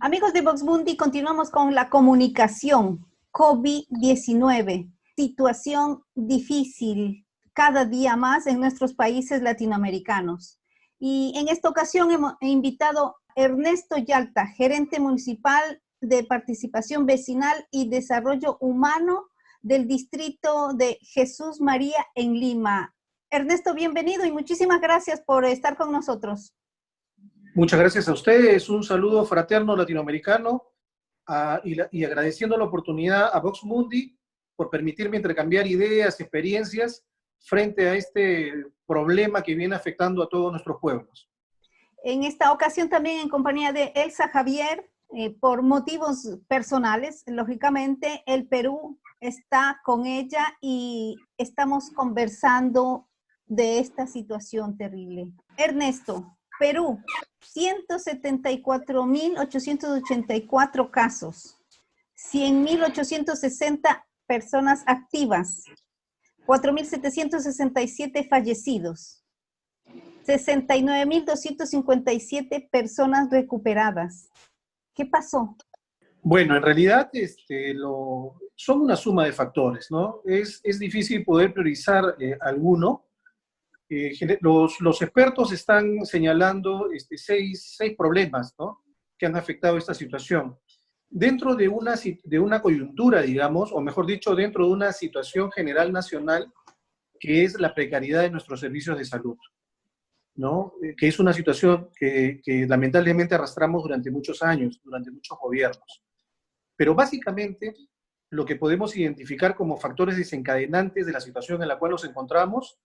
Amigos de Vox Mundi, continuamos con la comunicación. COVID-19, situación difícil cada día más en nuestros países latinoamericanos. Y en esta ocasión hemos invitado a Ernesto Yalta, gerente municipal de Participación Vecinal y Desarrollo Humano del distrito de Jesús María en Lima. Ernesto, bienvenido y muchísimas gracias por estar con nosotros. Muchas gracias a ustedes, un saludo fraterno latinoamericano y agradeciendo la oportunidad a Vox Mundi por permitirme intercambiar ideas, experiencias frente a este problema que viene afectando a todos nuestros pueblos. En esta ocasión también en compañía de Elsa Javier, por motivos personales, lógicamente el Perú está con ella y estamos conversando de esta situación terrible. Ernesto, Perú, 174.884 casos, 100.860 personas activas, 4.767 fallecidos, 69.257 personas recuperadas. ¿Qué pasó? Bueno, en realidad son una suma de factores, ¿no? Es difícil poder priorizar alguno. Los expertos están señalando seis problemas, ¿no?, que han afectado esta situación. Dentro de una coyuntura, digamos, o mejor dicho, dentro de una situación general nacional, que es la precariedad de nuestros servicios de salud, ¿no? Que es una situación que lamentablemente arrastramos durante muchos años, durante muchos gobiernos. Pero básicamente, lo que podemos identificar como factores desencadenantes de la situación en la cual nos encontramos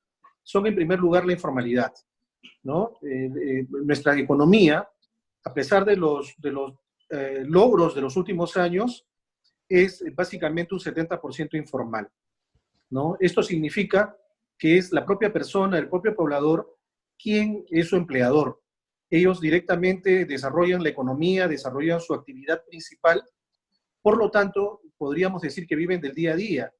son, en primer lugar, la informalidad, ¿no? Nuestra economía, a pesar de los logros de los últimos años, es básicamente un 70% informal, ¿no? Esto significa que es la propia persona, el propio poblador, quien es su empleador. Ellos directamente desarrollan la economía, desarrollan su actividad principal, por lo tanto, podríamos decir que viven del día a día.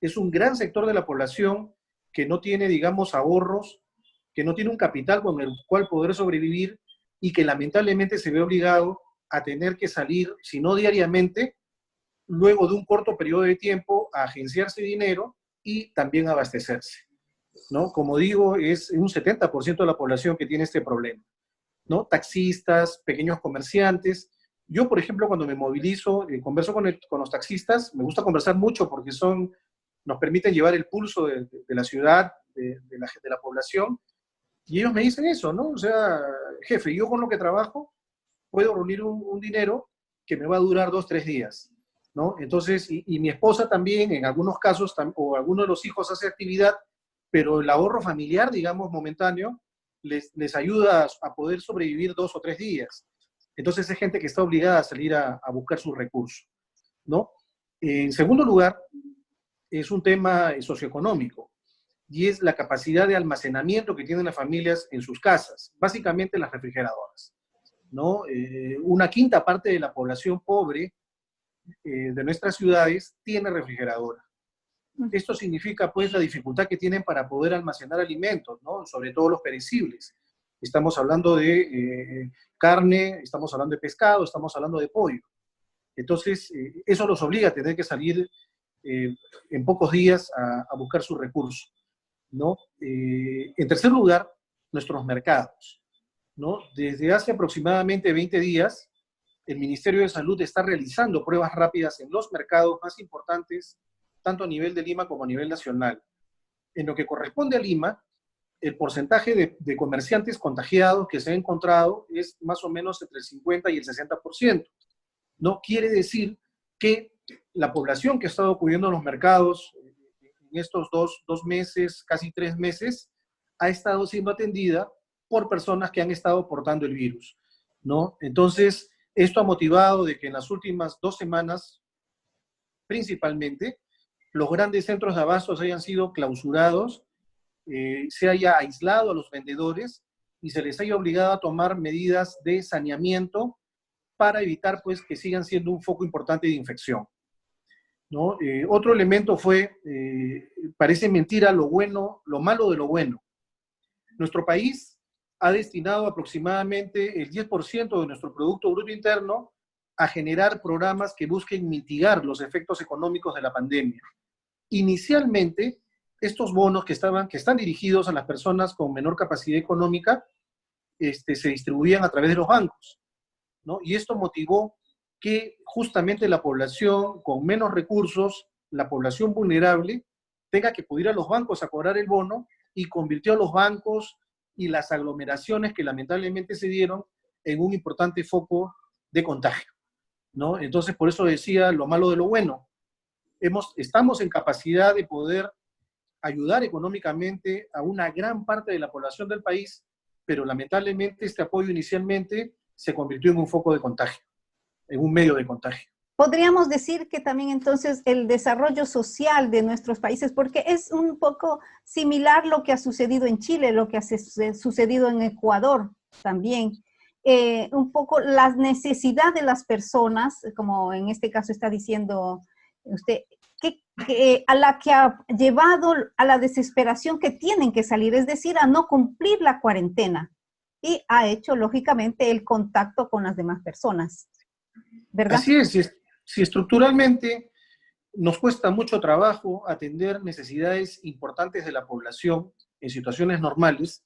Es un gran sector de la población que no tiene, digamos, ahorros, que no tiene un capital con el cual poder sobrevivir y que lamentablemente se ve obligado a tener que salir, si no diariamente, luego de un corto periodo de tiempo, a agenciarse dinero y también a abastecerse, ¿no? Como digo, es un 70% de la población que tiene este problema, ¿no? Taxistas, pequeños comerciantes. Yo, por ejemplo, cuando me movilizo, converso con los taxistas, me gusta conversar mucho porque nos permiten llevar el pulso de la ciudad, de la población, y ellos me dicen eso, ¿no? O sea, jefe, yo con lo que trabajo puedo reunir un dinero que me va a durar 2, 3 días, ¿no? Entonces, y mi esposa también, en algunos casos, o alguno de los hijos hace actividad, pero el ahorro familiar, digamos, momentáneo, les ayuda a poder sobrevivir 2 o 3 días. Entonces es gente que está obligada a salir a buscar sus recursos, ¿no? En segundo lugar, es un tema socioeconómico, y es la capacidad de almacenamiento que tienen las familias en sus casas, básicamente las refrigeradoras, ¿no? Una quinta parte de la población pobre de nuestras ciudades tiene refrigeradora. Esto significa, pues, la dificultad que tienen para poder almacenar alimentos, ¿no? Sobre todo los perecibles. Estamos hablando de carne, estamos hablando de pescado, estamos hablando de pollo. Entonces, eso los obliga a tener que salir en pocos días a buscar sus recursos, ¿no? En tercer lugar, nuestros mercados, ¿no? Desde hace aproximadamente 20 días, el Ministerio de Salud está realizando pruebas rápidas en los mercados más importantes, tanto a nivel de Lima como a nivel nacional. En lo que corresponde a Lima, el porcentaje de comerciantes contagiados que se ha encontrado es más o menos entre el 50 y el 60%. No quiere decir que la población que ha estado acudiendo a los mercados en estos dos meses, casi 3 meses, ha estado siendo atendida por personas que han estado portando el virus, ¿no? Entonces, esto ha motivado de que en las últimas 2 semanas, principalmente, los grandes centros de abastos hayan sido clausurados, se haya aislado a los vendedores y se les haya obligado a tomar medidas de saneamiento para evitar, pues, que sigan siendo un foco importante de infección, ¿no? Otro elemento fue, parece mentira, lo malo de lo bueno. Nuestro país ha destinado aproximadamente el 10% de nuestro Producto Bruto Interno a generar programas que busquen mitigar los efectos económicos de la pandemia. Inicialmente, estos bonos que están dirigidos a las personas con menor capacidad económica, se distribuían a través de los bancos, ¿no? Y esto motivó que justamente la población con menos recursos, la población vulnerable, tenga que acudir a los bancos a cobrar el bono, y convirtió a los bancos y las aglomeraciones que lamentablemente se dieron en un importante foco de contagio, ¿no? Entonces, por eso decía lo malo de lo bueno. Estamos en capacidad de poder ayudar económicamente a una gran parte de la población del país, pero lamentablemente este apoyo inicialmente se convirtió en un foco de contagio, en un medio de contagio. Podríamos decir que también entonces el desarrollo social de nuestros países, porque es un poco similar lo que ha sucedido en Chile, lo que ha sucedido en Ecuador también. Un poco la necesidad de las personas, como en este caso está diciendo usted, a la que ha llevado a la desesperación que tienen que salir, es decir, a no cumplir la cuarentena, y ha hecho lógicamente el contacto con las demás personas, ¿verdad? Así es, si estructuralmente nos cuesta mucho trabajo atender necesidades importantes de la población en situaciones normales,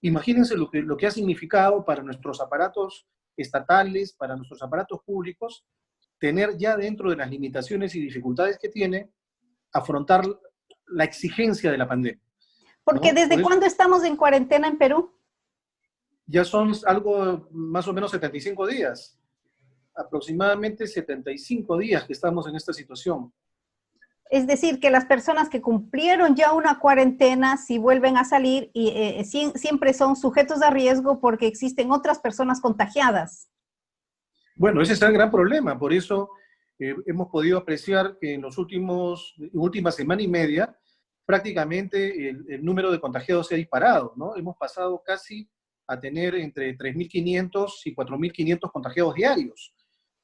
imagínense lo que ha significado para nuestros aparatos estatales, para nuestros aparatos públicos, tener ya dentro de las limitaciones y dificultades que tiene, afrontar la exigencia de la pandemia, Porque ¿no? ¿desde cuándo estamos en cuarentena en Perú? Ya son algo más o menos 75 días, aproximadamente 75 días que estamos en esta situación. Es decir, que las personas que cumplieron ya una cuarentena, si vuelven a salir, siempre son sujetos a riesgo porque existen otras personas contagiadas. Bueno, ese es el gran problema, por eso hemos podido apreciar que en los última semana y media, prácticamente el número de contagiados se ha disparado, ¿no? Hemos pasado casi a tener entre 3.500 y 4.500 contagiados diarios,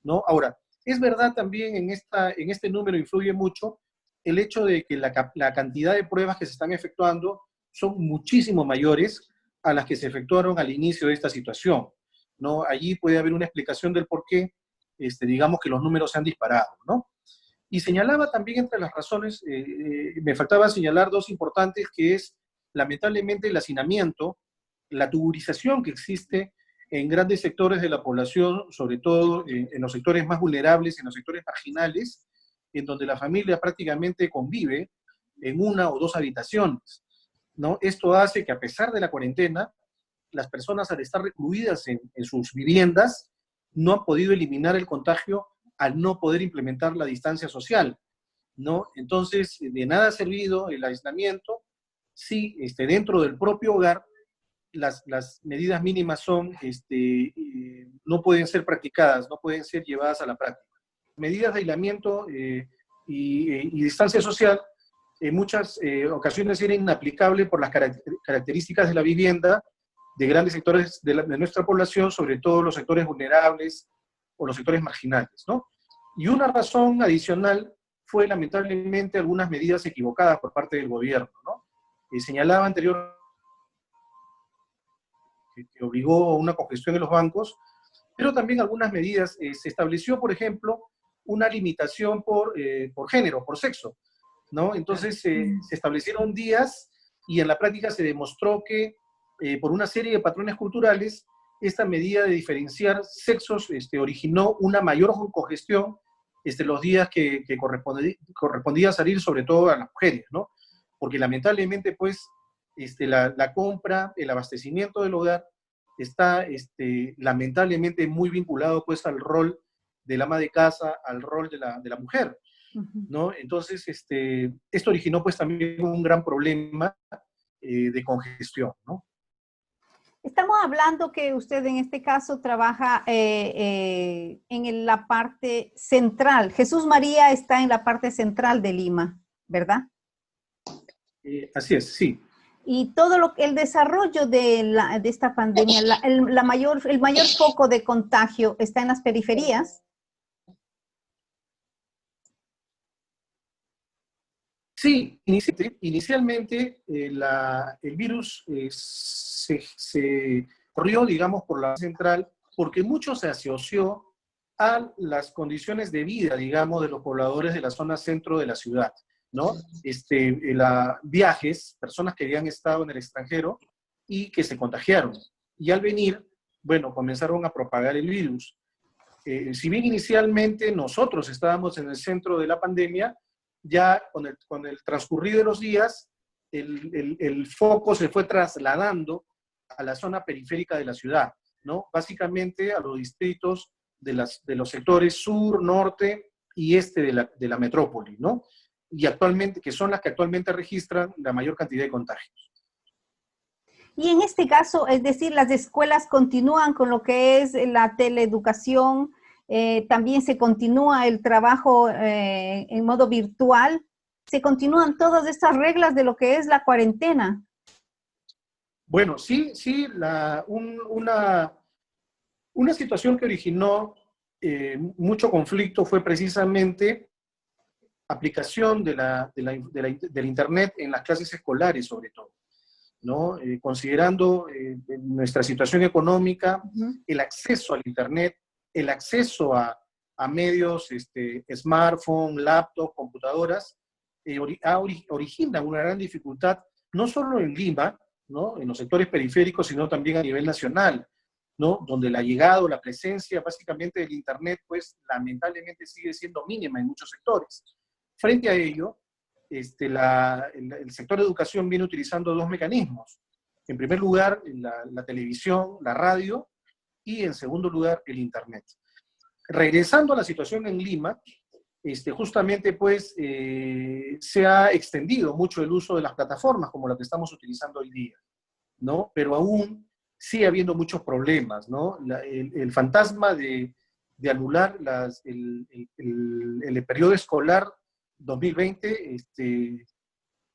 ¿no? Ahora, es verdad también en este número influye mucho el hecho de que la cantidad de pruebas que se están efectuando son muchísimo mayores a las que se efectuaron al inicio de esta situación, ¿no? Allí puede haber una explicación del por qué, digamos que los números se han disparado, ¿no? Y señalaba también entre las razones, me faltaba señalar dos importantes, que es lamentablemente el hacinamiento, la tuburización que existe en grandes sectores de la población, sobre todo en los sectores más vulnerables, en los sectores marginales, en donde la familia prácticamente convive en una o dos habitaciones, ¿no? Esto hace que a pesar de la cuarentena, las personas al estar recluidas en sus viviendas no han podido eliminar el contagio al no poder implementar la distancia social, ¿no? Entonces, de nada ha servido el aislamiento si dentro del propio hogar las medidas mínimas no pueden ser practicadas, no pueden ser llevadas a la práctica. Medidas de aislamiento y distancia social en muchas ocasiones eran inaplicables por las características de la vivienda de grandes sectores de nuestra población, sobre todo los sectores vulnerables o los sectores marginales, ¿no? Y una razón adicional fue lamentablemente algunas medidas equivocadas por parte del gobierno, ¿no? Señalaba anteriormente que obligó a una congestión en los bancos, pero también algunas medidas. Se estableció, por ejemplo, una limitación por género, por sexo, ¿no? Entonces se establecieron días y en la práctica se demostró que por una serie de patrones culturales, esta medida de diferenciar sexos originó una mayor congestión los días que correspondía salir, sobre todo a las mujeres, ¿no? Porque lamentablemente, pues, la compra, el abastecimiento del hogar está lamentablemente muy vinculado, pues, al rol del ama de casa, al rol de la mujer, ¿no? Entonces, esto originó, pues, también un gran problema de congestión, ¿no? Estamos hablando que usted en este caso trabaja en la parte central. Jesús María está en la parte central de Lima, ¿verdad? Así es, sí. Y todo el desarrollo de esta pandemia, el mayor foco de contagio está en las periferias. Sí, inicialmente el virus se corrió, digamos, por la central, porque mucho se asoció a las condiciones de vida, digamos, de los pobladores de la zona centro de la ciudad, ¿no? Viajes, personas que habían estado en el extranjero y que se contagiaron. Y al venir, bueno, comenzaron a propagar el virus. Si bien inicialmente nosotros estábamos en el centro de la pandemia, ya con el transcurrir de los días, el foco se fue trasladando a la zona periférica de la ciudad, ¿no? Básicamente a los distritos de los sectores sur, norte y este de la metrópoli, ¿no? Y actualmente, que son las que actualmente registran la mayor cantidad de contagios. Y en este caso, es decir, las escuelas continúan con lo que es la teleeducación, también se continúa el trabajo en modo virtual, se continúan todas estas reglas de lo que es la cuarentena. Bueno, sí, una situación que originó mucho conflicto fue precisamente aplicación del Internet en las clases escolares, sobre todo, ¿no? Considerando nuestra situación económica, el acceso al Internet, el acceso a medios, smartphone, laptop, computadoras, origina una gran dificultad, no solo en Lima, ¿no? En los sectores periféricos, sino también a nivel nacional, ¿no? Donde la llegada o la presencia básicamente del Internet, pues lamentablemente sigue siendo mínima en muchos sectores. Frente a ello, el sector de educación viene utilizando dos mecanismos. En primer lugar, la televisión, la radio, y en segundo lugar, el Internet. Regresando a la situación en Lima, justamente pues se ha extendido mucho el uso de las plataformas como la que estamos utilizando hoy día, ¿no? Pero aún sigue habiendo muchos problemas, ¿no? El fantasma de anular el periodo escolar 2020,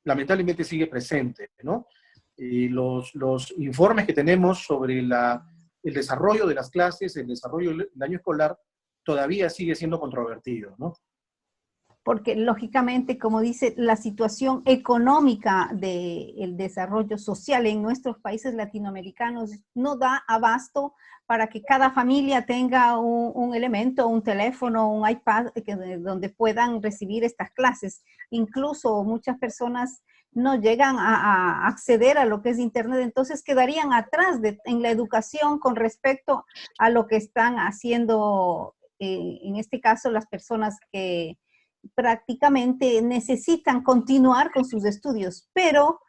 lamentablemente sigue presente, ¿no? Los informes que tenemos sobre el desarrollo de las clases, el desarrollo del año escolar, todavía sigue siendo controvertido, ¿no? Porque lógicamente, como dice, la situación económica del desarrollo social en nuestros países latinoamericanos no da abasto para que cada familia tenga un elemento, un teléfono, un iPad, donde puedan recibir estas clases. Incluso muchas personas no llegan a acceder a lo que es Internet, entonces quedarían atrás en la educación con respecto a lo que están haciendo, en este caso, las personas que prácticamente necesitan continuar con sus estudios, pero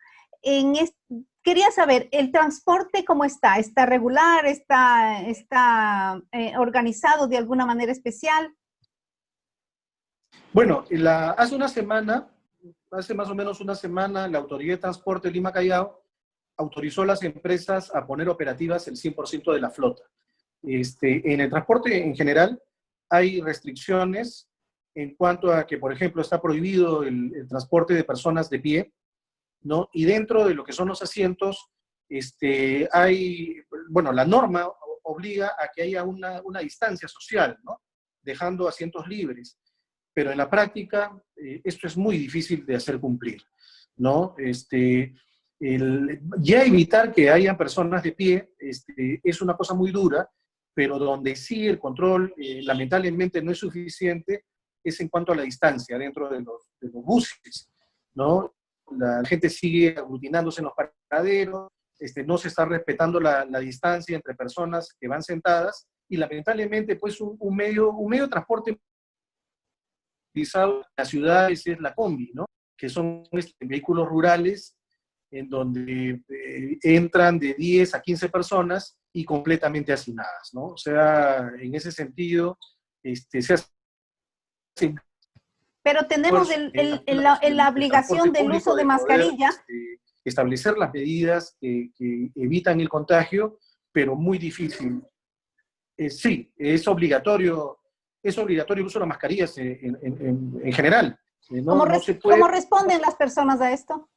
quería saber, ¿el transporte cómo está? ¿Está regular? ¿Está organizado de alguna manera especial? Bueno, hace más o menos una semana, la Autoridad de Transporte de Lima Callao autorizó a las empresas a poner operativas el 100% de la flota. En el transporte en general hay restricciones en cuanto a que, por ejemplo, está prohibido el transporte de personas de pie, ¿no? Y dentro de lo que son los asientos, la norma obliga a que haya una distancia social, ¿no? Dejando asientos libres. Pero en la práctica, esto es muy difícil de hacer cumplir, ¿no? Ya evitar que haya personas de pie es una cosa muy dura, pero donde sí el control lamentablemente no es suficiente es en cuanto a la distancia dentro de los buses, ¿no? La gente sigue aglutinándose en los paraderos, no se está respetando la distancia entre personas que van sentadas, y lamentablemente pues un medio de transporte utilizado en las ciudades es la combi, ¿no? Que son vehículos rurales en donde entran de 10 a 15 personas y completamente hacinadas, ¿no? O sea, en ese sentido, se hace... Pero tenemos la obligación del uso de mascarilla. Establecer las medidas que evitan el contagio, pero muy difícil. Sí, es obligatorio el uso de las mascarillas en general. ¿Cómo responden las personas a esto?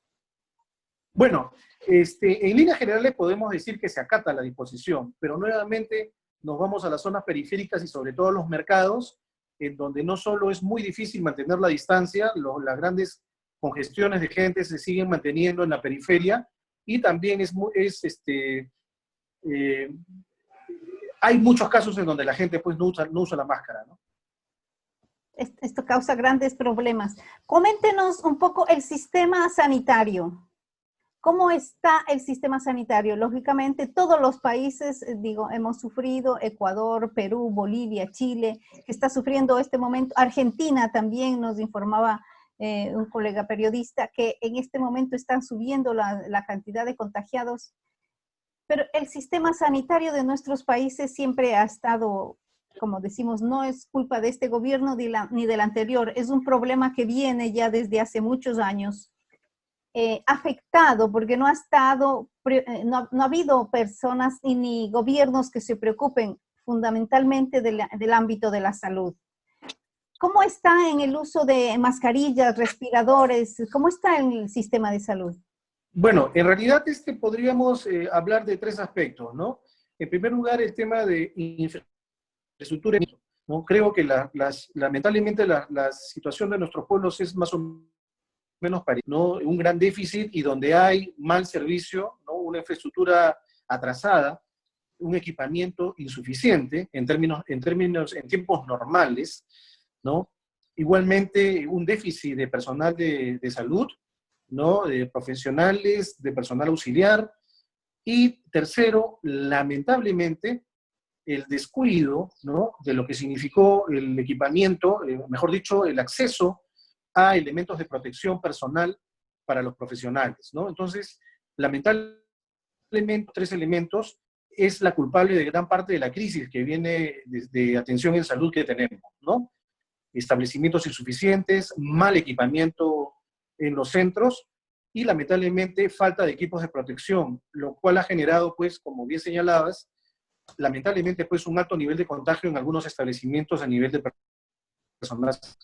Bueno, en líneas generales podemos decir que se acata la disposición, pero nuevamente nos vamos a las zonas periféricas y sobre todo a los mercados, en donde no solo es muy difícil mantener la distancia, las grandes congestiones de gente se siguen manteniendo en la periferia, y también hay muchos casos en donde la gente pues no usa la máscara, ¿no? Esto causa grandes problemas. Coméntenos un poco el sistema sanitario. ¿Cómo está el sistema sanitario? Lógicamente, todos los países, digo, hemos sufrido, Ecuador, Perú, Bolivia, Chile, que está sufriendo este momento. Argentina también nos informaba un colega periodista que en este momento están subiendo la cantidad de contagiados. Pero el sistema sanitario de nuestros países siempre ha estado, como decimos, no es culpa de este gobierno ni del anterior, es un problema que viene ya desde hace muchos años. Afectado porque no ha habido personas ni gobiernos que se preocupen fundamentalmente del ámbito de la salud. ¿Cómo está en el uso de mascarillas, respiradores? ¿Cómo está en el sistema de salud? Bueno, en realidad podríamos hablar de tres aspectos, ¿no? En primer lugar, el tema de infraestructura, ¿no? Creo que lamentablemente la situación de nuestros pueblos es más o menos parecida, ¿no? Un gran déficit y donde hay mal servicio, ¿no? Una infraestructura atrasada, un equipamiento insuficiente en tiempos normales, ¿no? Igualmente, un déficit de personal de salud, ¿no? De profesionales, de personal auxiliar. Y tercero, lamentablemente, el descuido, ¿no? De lo que significó el equipamiento, mejor dicho, el acceso a elementos de protección personal para los profesionales, ¿no? Entonces, lamentablemente, tres elementos es la culpable de gran parte de la crisis que viene desde atención en salud que tenemos, ¿no? Establecimientos insuficientes, mal equipamiento en los centros y lamentablemente falta de equipos de protección, lo cual ha generado, pues, como bien señalabas, lamentablemente, pues, un alto nivel de contagio en algunos establecimientos a nivel de personas.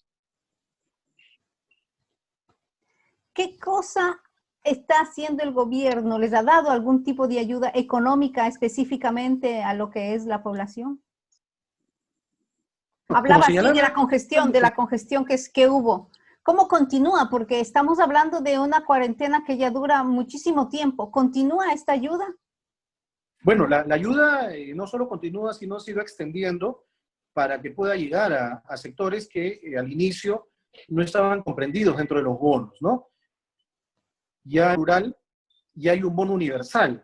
¿Qué cosa está haciendo el gobierno? ¿Les ha dado algún tipo de ayuda económica específicamente a lo que es la población? Hablaba así de la congestión que hubo. ¿Cómo continúa? Porque estamos hablando de una cuarentena que ya dura muchísimo tiempo. ¿Continúa esta ayuda? Bueno, la ayuda no solo continúa, sino se va extendiendo para que pueda llegar a sectores que al inicio no estaban comprendidos dentro de los bonos, ¿no? Ya rural, ya hay un bono universal,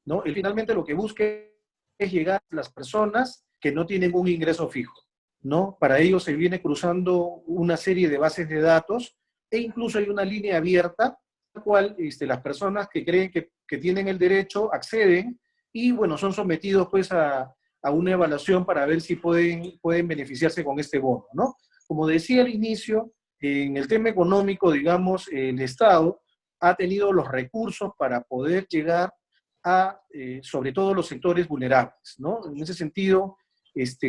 ¿no? Y finalmente lo que busca es llegar a las personas que no tienen un ingreso fijo, ¿no? Para ello se viene cruzando una serie de bases de datos e incluso hay una línea abierta a la cual las personas que creen que tienen el derecho acceden y, bueno, son sometidos pues a una evaluación para ver si pueden beneficiarse con este bono, ¿no? Como decía al inicio, en el tema económico, digamos, el Estado ha tenido los recursos para poder llegar a, sobre todo, los sectores vulnerables, ¿no? En ese sentido,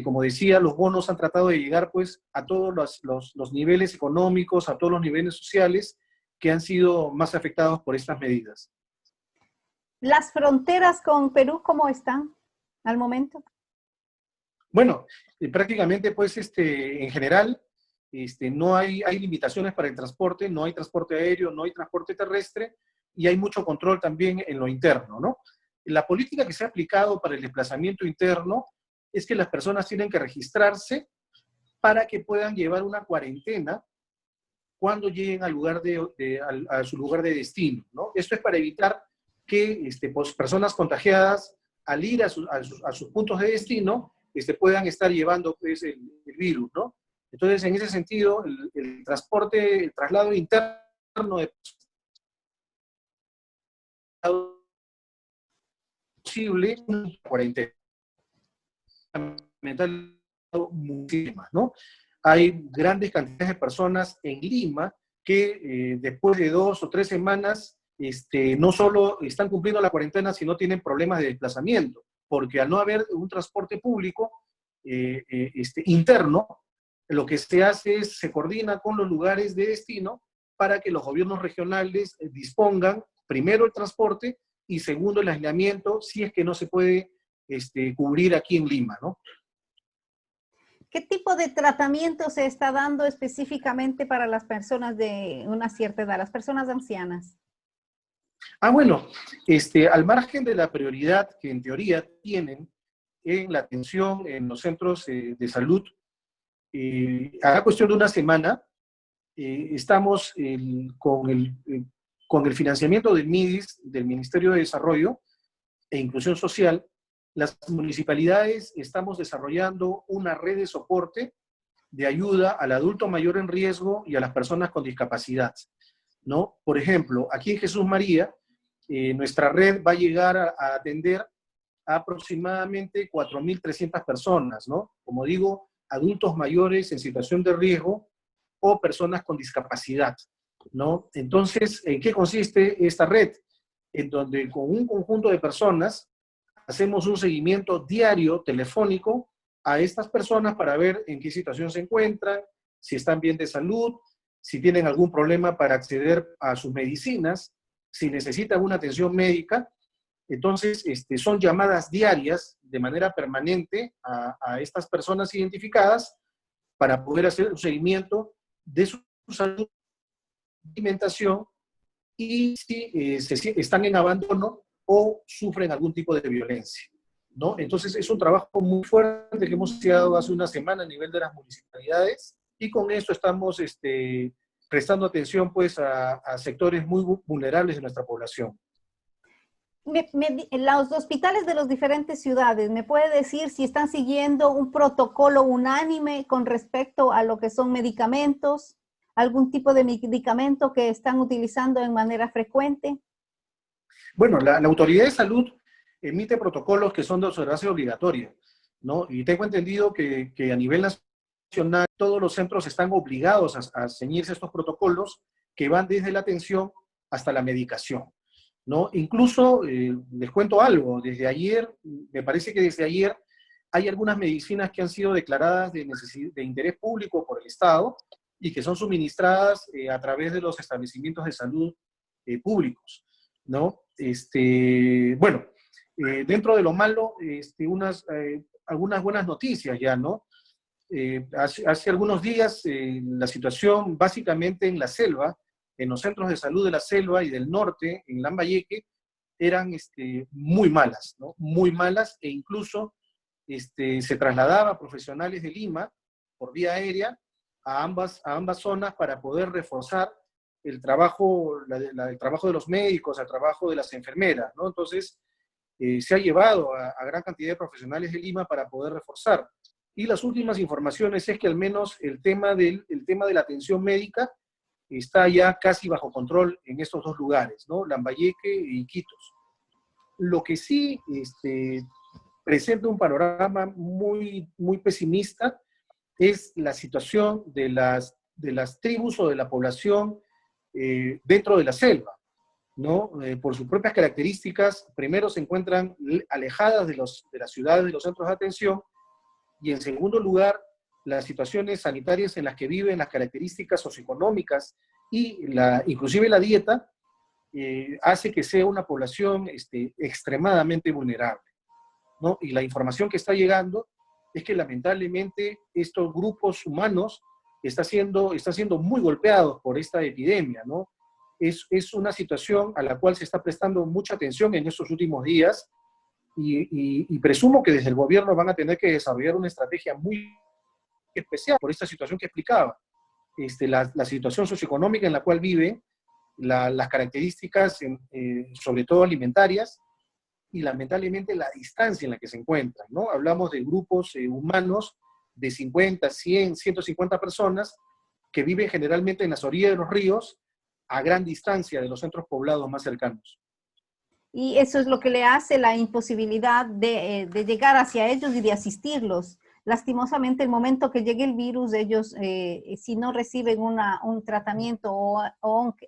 como decía, los bonos han tratado de llegar, pues, a todos los niveles económicos, a todos los niveles sociales que han sido más afectados por estas medidas. ¿Las fronteras con Perú cómo están al momento? Bueno, prácticamente, pues, en general, no hay limitaciones para el transporte, no hay transporte aéreo, no hay transporte terrestre, y hay mucho control también en lo interno, ¿no? La política que se ha aplicado para el desplazamiento interno es que las personas tienen que registrarse para que puedan llevar una cuarentena cuando lleguen al lugar a su lugar de destino, ¿no? Esto es para evitar que pues, personas contagiadas, al ir a sus puntos de destino, puedan estar llevando pues, el virus, ¿no? Entonces, en ese sentido, el traslado interno de posible cuarentena. Muchísimas, ¿no? Hay grandes cantidades de personas en Lima que después de 2 o 3 semanas no solo están cumpliendo la cuarentena, sino tienen problemas de desplazamiento, porque al no haber un transporte público interno, lo que se hace es se coordina con los lugares de destino para que los gobiernos regionales dispongan primero el transporte y segundo el aislamiento, si es que no se puede cubrir aquí en Lima, ¿no? ¿Qué tipo de tratamiento se está dando específicamente para las personas de una cierta edad, las personas ancianas? Bueno, al margen de la prioridad que en teoría tienen en la atención en los centros de salud. A cuestión de una semana, estamos con el financiamiento del MIDIS, del Ministerio de Desarrollo e Inclusión Social. Las municipalidades estamos desarrollando una red de soporte de ayuda al adulto mayor en riesgo y a las personas con discapacidad, ¿no? Por ejemplo, aquí en Jesús María, nuestra red va a llegar a atender a aproximadamente 4.300 personas, ¿no? Como digo, adultos mayores en situación de riesgo o personas con discapacidad, ¿no? Entonces, ¿en qué consiste esta red? En donde con un conjunto de personas hacemos un seguimiento diario telefónico a estas personas para ver en qué situación se encuentran, si están bien de salud, si tienen algún problema para acceder a sus medicinas, si necesitan una atención médica. Entonces, son llamadas diarias de manera permanente a estas personas identificadas para poder hacer un seguimiento de su salud, alimentación y si están en abandono o sufren algún tipo de violencia, ¿no? Entonces, es un trabajo muy fuerte que hemos iniciado hace una semana a nivel de las municipalidades y con esto estamos prestando atención pues, a sectores muy vulnerables de nuestra población. Los hospitales de las diferentes ciudades, ¿me puede decir si están siguiendo un protocolo unánime con respecto a lo que son medicamentos? ¿Algún tipo de medicamento que están utilizando en manera frecuente? Bueno, la Autoridad de Salud emite protocolos que son de observancia obligatoria, ¿no? Y tengo entendido que a nivel nacional todos los centros están obligados a ceñirse estos protocolos que van desde la atención hasta la medicación, ¿no? Incluso, les cuento algo, desde ayer, me parece que desde ayer, hay algunas medicinas que han sido declaradas de interés público por el Estado y que son suministradas a través de los establecimientos de salud públicos, ¿no? Bueno, dentro de lo malo, algunas buenas noticias ya, ¿no? Hace algunos días, la situación básicamente en la selva, en los centros de salud de la selva y del norte, en Lambayeque, eran muy malas, ¿no? Muy malas, e incluso se trasladaba a profesionales de Lima por vía aérea a ambas zonas para poder reforzar el trabajo de los médicos, el trabajo de las enfermeras, ¿no? Entonces, se ha llevado a gran cantidad de profesionales de Lima para poder reforzar. Y las últimas informaciones es que al menos el tema de la atención médica está ya casi bajo control en estos dos lugares, ¿no? Lambayeque y Iquitos. Lo que sí presenta un panorama muy, muy pesimista es la situación de las tribus o de la población dentro de la selva, ¿no? Por sus propias características, primero se encuentran alejadas de las ciudades, de los centros de atención, y en segundo lugar, las situaciones sanitarias en las que viven, las características socioeconómicas y inclusive la dieta, hace que sea una población extremadamente vulnerable, ¿no? Y la información que está llegando es que lamentablemente estos grupos humanos están siendo muy golpeados por esta epidemia, ¿no? Es una situación a la cual se está prestando mucha atención en estos últimos días y presumo que desde el gobierno van a tener que desarrollar una estrategia muy especial por esta situación que explicaba. La situación socioeconómica en la cual vive, las características, sobre todo alimentarias, y lamentablemente la distancia en la que se encuentran, ¿no? Hablamos de grupos humanos de 50, 100, 150 personas que viven generalmente en las orillas de los ríos a gran distancia de los centros poblados más cercanos. Y eso es lo que le hace la imposibilidad de llegar hacia ellos y de asistirlos. Lastimosamente, el momento que llegue el virus, ellos, si no reciben un tratamiento o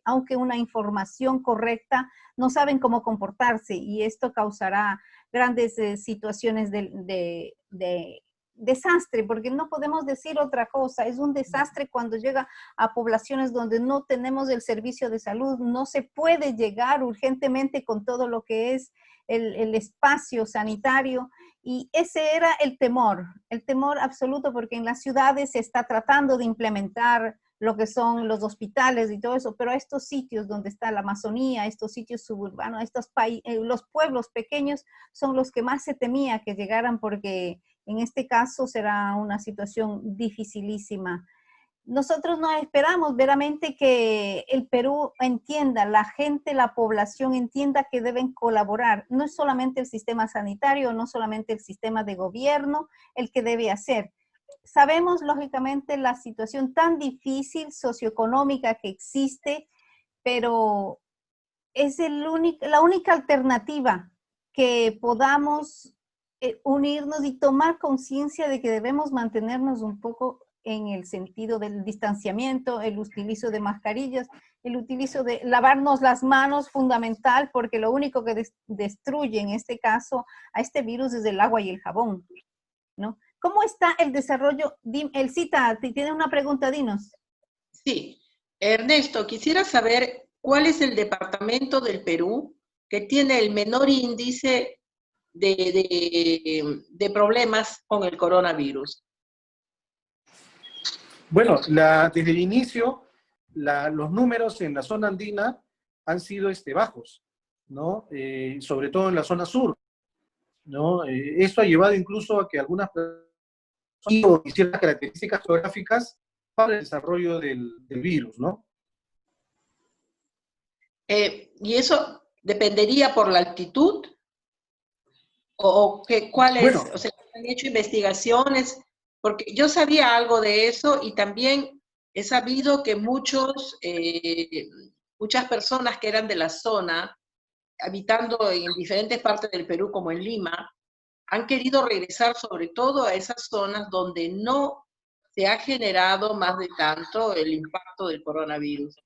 aunque una información correcta, no saben cómo comportarse y esto causará grandes situaciones de desastre, porque no podemos decir otra cosa. Es un desastre cuando llega a poblaciones donde no tenemos el servicio de salud, no se puede llegar urgentemente con todo lo que es el espacio sanitario. Y ese era el temor absoluto, porque en las ciudades se está tratando de implementar lo que son los hospitales y todo eso, pero a estos sitios donde está la Amazonía, estos sitios suburbanos, los pueblos pequeños son los que más se temía que llegaran, porque en este caso será una situación dificilísima. Nosotros no esperamos veramente que el Perú entienda, la gente, la población entienda que deben colaborar. No es solamente el sistema sanitario, no solamente el sistema de gobierno el que debe hacer. Sabemos, lógicamente, la situación tan difícil socioeconómica que existe, pero es la única alternativa que podamos unirnos y tomar conciencia de que debemos mantenernos un poco en el sentido del distanciamiento, el utilizo de mascarillas, el utilizo de lavarnos las manos, fundamental, porque lo único que destruye en este caso a este virus es el agua y el jabón, ¿no? ¿Cómo está el desarrollo? Elcita, si tiene una pregunta, dinos. Sí, Ernesto, quisiera saber cuál es el departamento del Perú que tiene el menor índice de problemas con el coronavirus. Bueno, desde el inicio, los números en la zona andina han sido bajos, ¿no? Sobre todo en la zona sur, ¿no? Esto ha llevado incluso a que algunas personas hicieran características geográficas para el desarrollo del virus, ¿no? ¿Y eso dependería por la altitud? ¿Cuál es? Bueno, O sea, ¿han hecho investigaciones? Porque yo sabía algo de eso y también he sabido que muchas personas que eran de la zona, habitando en diferentes partes del Perú, como en Lima, han querido regresar sobre todo a esas zonas donde no se ha generado más de tanto el impacto del coronavirus.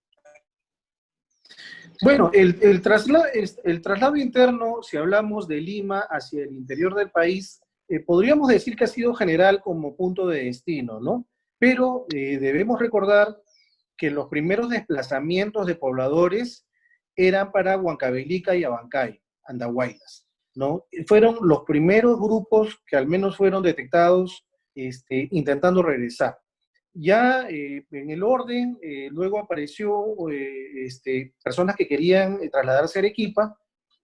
bueno, el traslado interno, si hablamos de Lima hacia el interior del país, podríamos decir que ha sido general como punto de destino, ¿no? Pero debemos recordar que los primeros desplazamientos de pobladores eran para Huancavelica y Abancay, Andahuaylas, ¿no? Fueron los primeros grupos que al menos fueron detectados intentando regresar. Ya en el orden, luego apareció personas que querían trasladarse a Arequipa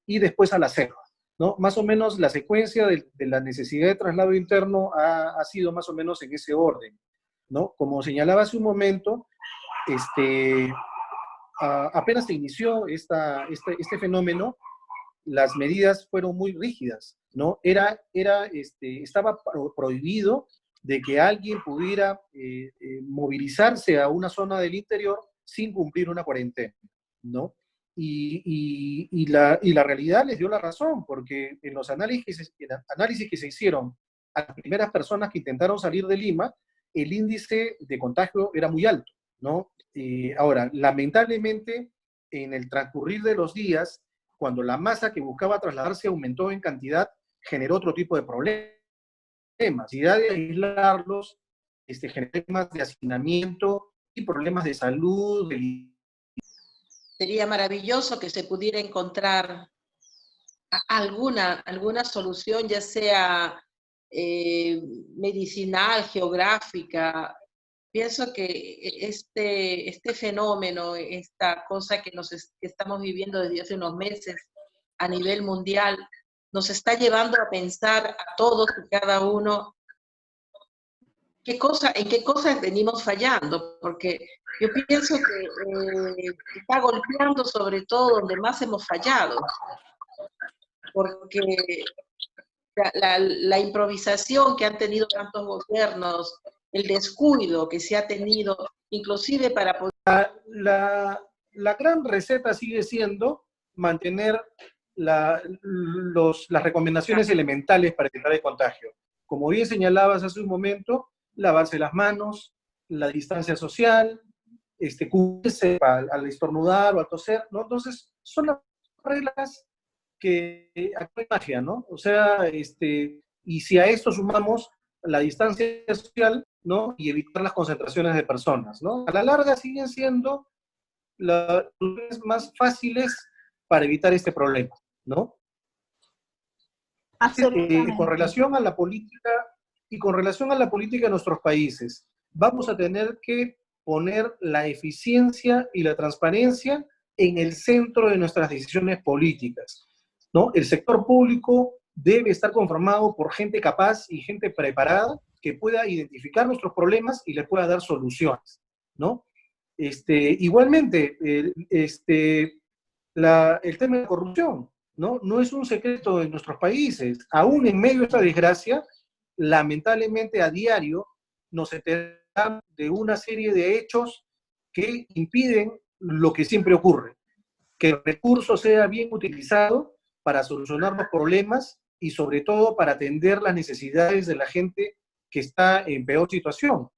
y después a la selva, ¿no? Más o menos la secuencia de la necesidad de traslado interno ha sido más o menos en ese orden, ¿no? Como señalaba hace un momento, apenas se inició este fenómeno, las medidas fueron muy rígidas, ¿no? Estaba prohibido de que alguien pudiera movilizarse a una zona del interior sin cumplir una cuarentena, ¿no? Y la realidad les dio la razón, porque en los análisis que se hicieron a las primeras personas que intentaron salir de Lima, el índice de contagio era muy alto, ¿no? Ahora, lamentablemente, en el transcurrir de los días, cuando la masa que buscaba trasladarse aumentó en cantidad, generó otro tipo de problemas. Necesidad de aislarlos, generó problemas de hacinamiento y problemas de salud. Sería maravilloso que se pudiera encontrar alguna solución, ya sea medicinal, geográfica. Pienso que este fenómeno, esta cosa que estamos viviendo desde hace unos meses a nivel mundial, nos está llevando a pensar a todos y cada uno en qué cosas venimos fallando, porque yo pienso que está golpeando sobre todo donde más hemos fallado, porque la improvisación que han tenido tantos gobiernos, el descuido que se ha tenido, inclusive para poder... La gran receta sigue siendo mantener las recomendaciones elementales para evitar el contagio. Como bien señalabas hace un momento, lavarse las manos, la distancia social, cubrirse al estornudar o al toser, ¿no? Entonces, son las reglas que actúan magia, ¿no? O sea, y si a esto sumamos la distancia social, ¿no? Y evitar las concentraciones de personas, ¿no? A la larga siguen siendo las más fáciles para evitar este problema, ¿no? Absolutamente. Con relación a la política y con relación a la política de nuestros países, vamos a tener que poner la eficiencia y la transparencia en el centro de nuestras decisiones políticas, ¿no? El sector público debe estar conformado por gente capaz y gente preparada que pueda identificar nuestros problemas y les pueda dar soluciones, ¿no? Igualmente, el tema de la corrupción, ¿no? No es un secreto en nuestros países. Aún en medio de esta desgracia, lamentablemente a diario nos enteramos de una serie de hechos que impiden lo que siempre ocurre, que el recurso sea bien utilizado para solucionar los problemas y sobre todo para atender las necesidades de la gente que está en peor situación,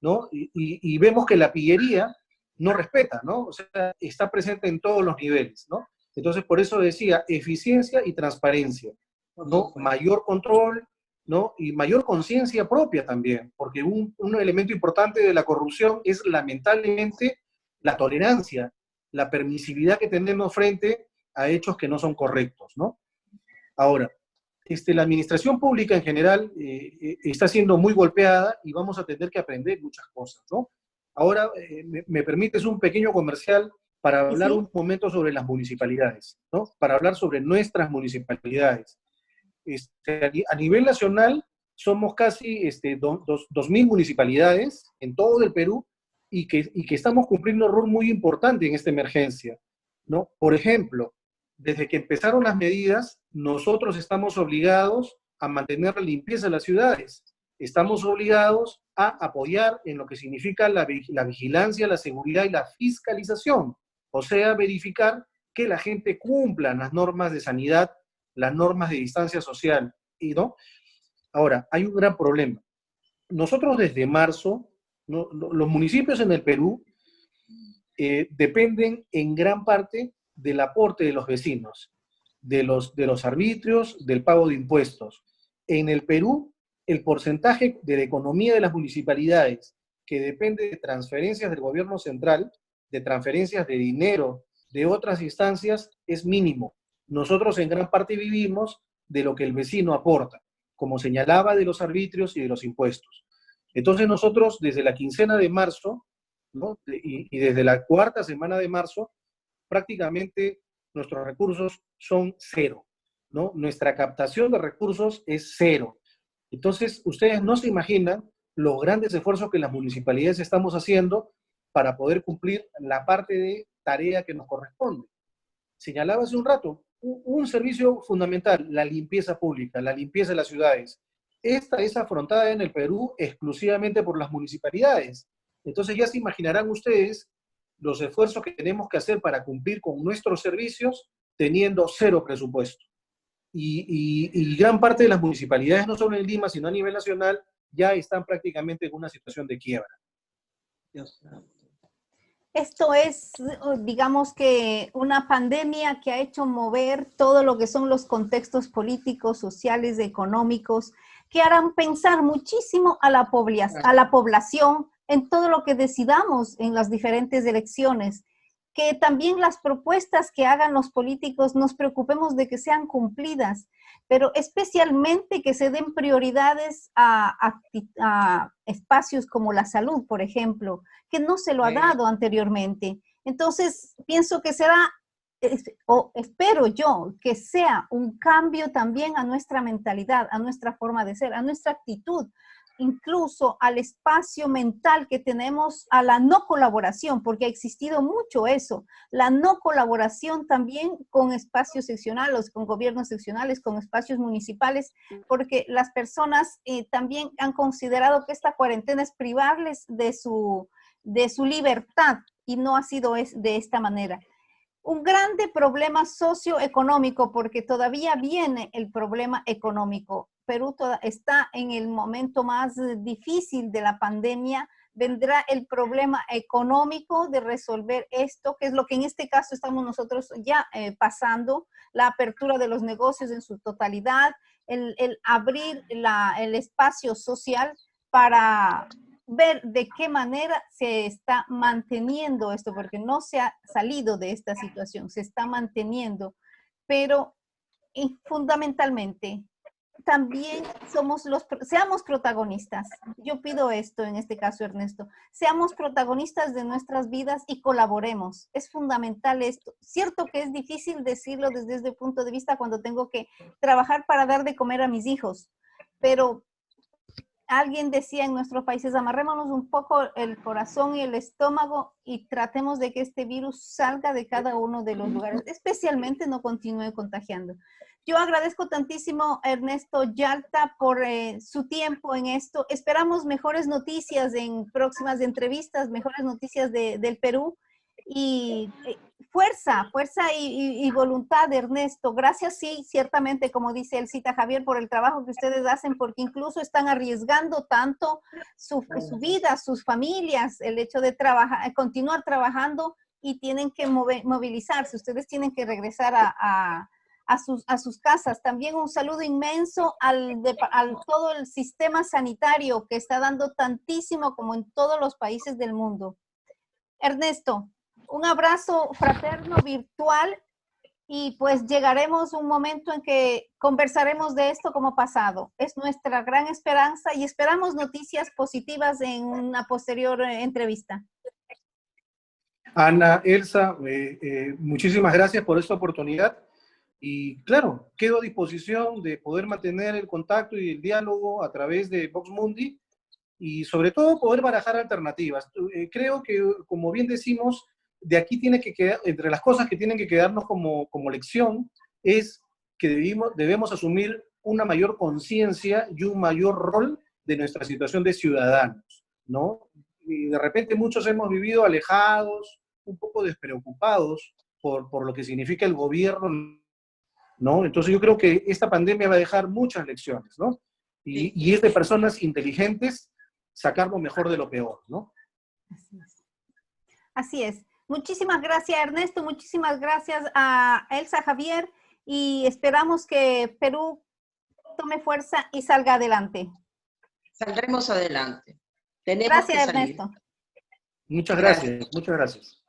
¿no? Y vemos que la pillería no respeta, ¿no? O sea, está presente en todos los niveles, ¿no? Entonces, por eso decía, eficiencia y transparencia, ¿no? Mayor control, ¿no? Y mayor conciencia propia también, porque un elemento importante de la corrupción es lamentablemente la tolerancia, la permisividad que tenemos frente a hechos que no son correctos, ¿no? Ahora, la administración pública en general está siendo muy golpeada y vamos a tener que aprender muchas cosas, ¿no? Ahora, me permites un pequeño comercial para hablar un momento sobre las municipalidades, ¿no? Para hablar sobre nuestras municipalidades. A nivel nacional, somos casi 2.000 municipalidades en todo el Perú y que estamos cumpliendo un rol muy importante en esta emergencia, ¿no? Por ejemplo, desde que empezaron las medidas, nosotros estamos obligados a mantener la limpieza de las ciudades. Estamos obligados a apoyar en lo que significa la vigilancia, la seguridad y la fiscalización. O sea, verificar que la gente cumpla las normas de sanidad, las normas de distancia social, ¿no? Ahora, hay un gran problema. Nosotros desde marzo, ¿no? Los municipios en el Perú dependen en gran parte del aporte de los vecinos, de los arbitrios, del pago de impuestos. En el Perú, el porcentaje de la economía de las municipalidades que depende de transferencias del gobierno central, de transferencias de dinero de otras instancias, es mínimo. Nosotros en gran parte vivimos de lo que el vecino aporta, como señalaba, de los arbitrios y de los impuestos. Entonces nosotros desde la quincena de marzo, ¿no? y desde la cuarta semana de marzo, prácticamente nuestros recursos son cero, ¿no? Nuestra captación de recursos es cero. Entonces, ustedes no se imaginan los grandes esfuerzos que las municipalidades estamos haciendo para poder cumplir la parte de tarea que nos corresponde. Señalaba hace un rato, un servicio fundamental, la limpieza pública, la limpieza de las ciudades. Esta es afrontada en el Perú exclusivamente por las municipalidades. Entonces ya se imaginarán ustedes los esfuerzos que tenemos que hacer para cumplir con nuestros servicios teniendo cero presupuesto. Y gran parte de las municipalidades, no solo en Lima, sino a nivel nacional, ya están prácticamente en una situación de quiebra. Esto es, digamos que una pandemia que ha hecho mover todo lo que son los contextos políticos, sociales, económicos, que harán pensar muchísimo a la población en todo lo que decidamos en las diferentes elecciones. Que también las propuestas que hagan los políticos nos preocupemos de que sean cumplidas, pero especialmente que se den prioridades a espacios como la salud, por ejemplo, que no se lo ha dado anteriormente. Entonces, pienso que será, o espero yo, que sea un cambio también a nuestra mentalidad, a nuestra forma de ser, a nuestra actitud, incluso al espacio mental que tenemos, a la no colaboración, porque ha existido mucho eso, la no colaboración también con espacios seccionales, con gobiernos seccionales, con espacios municipales, porque las personas también han considerado que esta cuarentena es privarles de su libertad y no ha sido de esta manera. Un grande problema socioeconómico, porque todavía viene el problema económico. Perú está en el momento más difícil de la pandemia. Vendrá el problema económico de resolver esto, que es lo que en este caso estamos nosotros ya pasando, la apertura de los negocios en su totalidad, el abrir el espacio social para ver de qué manera se está manteniendo esto, porque no se ha salido de esta situación, se está manteniendo, pero fundamentalmente también seamos protagonistas. Yo pido esto, en este caso, Ernesto, seamos protagonistas de nuestras vidas y colaboremos. Es fundamental esto. Cierto que es difícil decirlo desde ese punto de vista cuando tengo que trabajar para dar de comer a mis hijos, pero alguien decía en nuestros países, amarrémonos un poco el corazón y el estómago y tratemos de que este virus salga de cada uno de los lugares, especialmente no continúe contagiando. Yo agradezco tantísimo a Ernesto Yalta por su tiempo en esto. Esperamos mejores noticias en próximas entrevistas, mejores noticias del Perú. Y fuerza y voluntad, Ernesto. Gracias, sí, ciertamente, como dice el Cita Javier, por el trabajo que ustedes hacen, porque incluso están arriesgando tanto su vida, sus familias, el hecho de trabajar, continuar trabajando y tienen que movilizarse. Ustedes tienen que regresar a sus casas. También un saludo inmenso al todo el sistema sanitario que está dando tantísimo como en todos los países del mundo. Ernesto, un abrazo fraterno virtual y pues llegaremos un momento en que conversaremos de esto como pasado. Es nuestra gran esperanza y esperamos noticias positivas en una posterior entrevista. Ana, Elsa, muchísimas gracias por esta oportunidad y claro, quedo a disposición de poder mantener el contacto y el diálogo a través de Vox Mundi y sobre todo poder barajar alternativas. Creo que, como bien decimos, de aquí tiene que quedar, entre las cosas que tienen que quedarnos como lección, es que debemos asumir una mayor conciencia y un mayor rol de nuestra situación de ciudadanos, ¿no? Y de repente muchos hemos vivido alejados, un poco despreocupados por lo que significa el gobierno, ¿no? Entonces yo creo que esta pandemia va a dejar muchas lecciones, ¿no? Y es de personas inteligentes sacar lo mejor de lo peor, ¿no? Así es. Así es. Muchísimas gracias, Ernesto. Muchísimas gracias a Elsa Javier y esperamos que Perú tome fuerza y salga adelante. Saldremos adelante. Tenemos Gracias, que salir. Ernesto. Muchas gracias, muchas gracias.